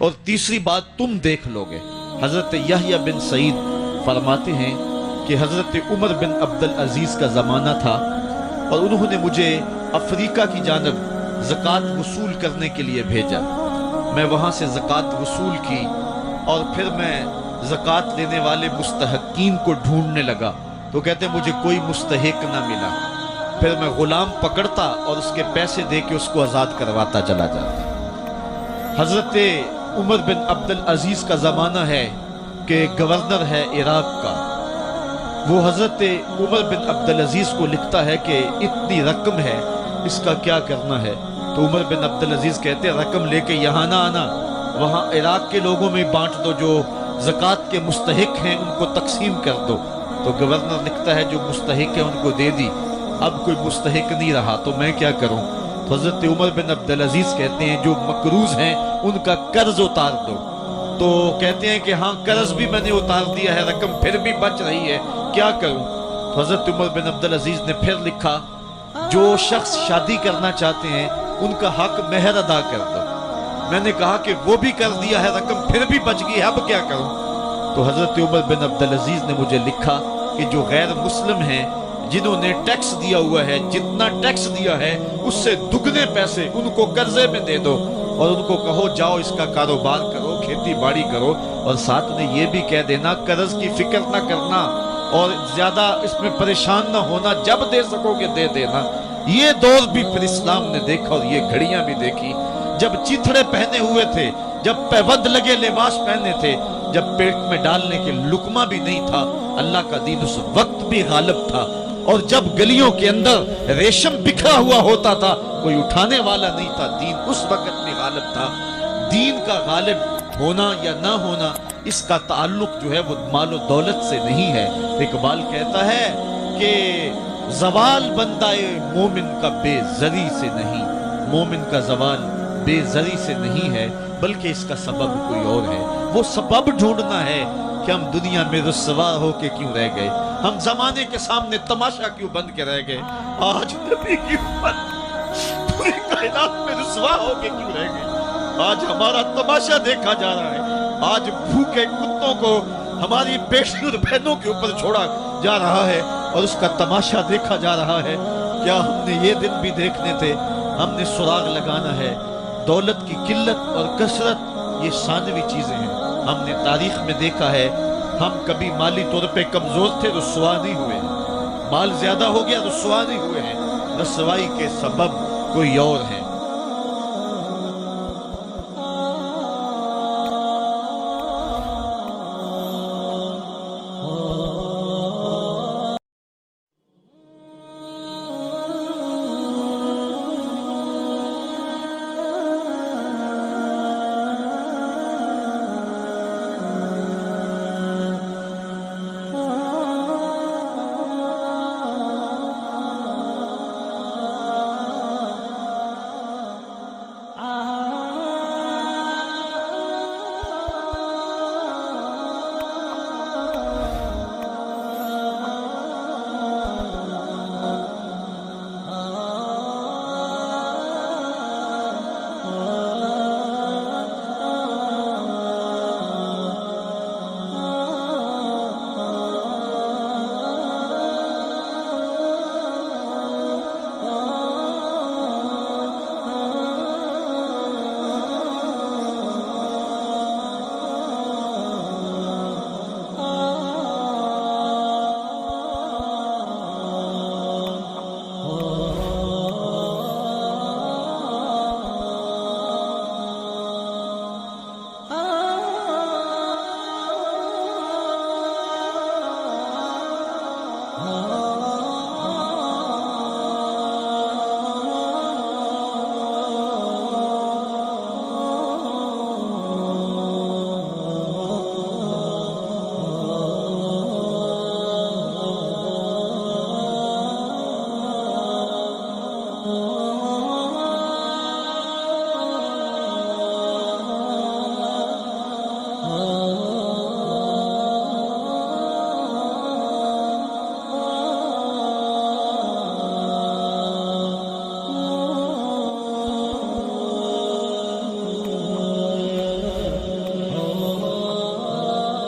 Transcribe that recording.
اور تیسری بات تم دیکھ لوگے۔ حضرت یحییٰ بن سعید فرماتے ہیں کہ حضرت عمر بن عبدالعزیز کا زمانہ تھا اور انہوں نے مجھے افریقہ کی جانب زکوٰۃ وصول کرنے کے لیے بھیجا۔ میں وہاں سے زکوٰۃ وصول کی اور پھر میں زکوٰۃ لینے والے مستحقین کو ڈھونڈنے لگا تو کہتے مجھے کوئی مستحق نہ ملا۔ پھر میں غلام پکڑتا اور اس کے پیسے دے کے اس کو آزاد کرواتا چلا جاتا۔ حضرت عمر بن عبدالعزیز کا زمانہ ہے کہ گورنر ہے عراق کا، وہ حضرت عمر بن عبدالعزیز کو لکھتا ہے کہ اتنی رقم ہے، اس کا کیا کرنا ہے؟ تو عمر بن عبدالعزیز کہتے ہیں رقم لے کے یہاں نہ آنا، وہاں عراق کے لوگوں میں بانٹ دو، جو زکوٰۃ کے مستحق ہیں ان کو تقسیم کر دو۔ تو گورنر لکھتا ہے جو مستحق ہے ان کو دے دی، اب کوئی مستحق نہیں رہا تو میں کیا کروں؟ تو حضرت عمر بن عبدالعزیز کہتے ہیں جو مقروض ہیں ان کا قرض اتار دو۔ تو کہتے ہیں کہ ہاں قرض بھی میں نے اتار دیا ہے، رقم پھر بھی بچ رہی ہے، کیا کروں؟ تو حضرت عمر بن عبدالعزیز نے پھر لکھا جو شخص شادی کرنا چاہتے ہیں ان کا حق مہر ادا کر دو۔ میں نے کہا کہ وہ بھی کر دیا ہے، رقم پھر بھی بچ گئی ہے، اب کیا کروں؟ تو حضرت عمر بن عبدالعزیز نے مجھے لکھا کہ جو غیر مسلم ہیں جنہوں نے ٹیکس دیا ہوا ہے، جتنا ٹیکس دیا ہے اس سے دگنے پیسے ان کو قرضے میں دے دو اور ان کو کہو جاؤ اس کا کاروبار کرو، کھیتی باڑی کرو، اور ساتھ میں یہ بھی کہہ دینا قرض کی فکر نہ کرنا اور زیادہ اس میں پریشان نہ ہونا، جب دے سکو گے دے دینا۔ یہ دور بھی پھر اسلام نے دیکھا اور یہ گھڑیاں بھی دیکھی، جب چیتھڑے پہنے ہوئے تھے، جب پیوند لگے لباس پہنے تھے، جب پیٹ میں ڈالنے کے لقمہ بھی نہیں تھا، اللہ کا دین اس وقت بھی غالب تھا۔ اور جب گلیوں کے اندر ریشم بکھرا ہوا ہوتا تھا کوئی اٹھانے والا نہیں تھا، دین اس وقت بھی غالب تھا۔ دین کا غالب ہونا یا نہ ہونا اس کا تعلق جو ہے وہ مال و دولت سے نہیں ہے۔ اقبال کہتا ہے کہ زوال بندہ مومن کا بے زری سے نہیں، مومن کا زوال بے زری سے نہیں ہے بلکہ اس کا سبب کوئی اور ہے۔ وہ سبب ڈھونڈنا ہے کہ ہم دنیا میں رسوا ہو کے کیوں رہ گئے، ہم زمانے کے سامنے تماشا کیوں بن کے رہ گئے، آج نبی کی امت پوری کائنات میں رسوا ہو کے کیوں رہ گئے، آج ہمارا تماشا دیکھا جا رہا ہے، آج بھوکے کتوں کو ہماری بیشتر بہنوں کے اوپر چھوڑا جا رہا ہے اور اس کا تماشا دیکھا جا رہا ہے۔ کیا ہم نے یہ دن بھی دیکھنے تھے؟ ہم نے سراغ لگانا ہے۔ دولت کی قلت اور کثرت یہ ثانوی چیزیں ہیں۔ ہم نے تاریخ میں دیکھا ہے ہم کبھی مالی طور پہ کمزور تھے، رسوا نہیں ہوئے، مال زیادہ ہو گیا رسوا نہیں ہوئے ہیں، رسوائی کے سبب کوئی اور ہے۔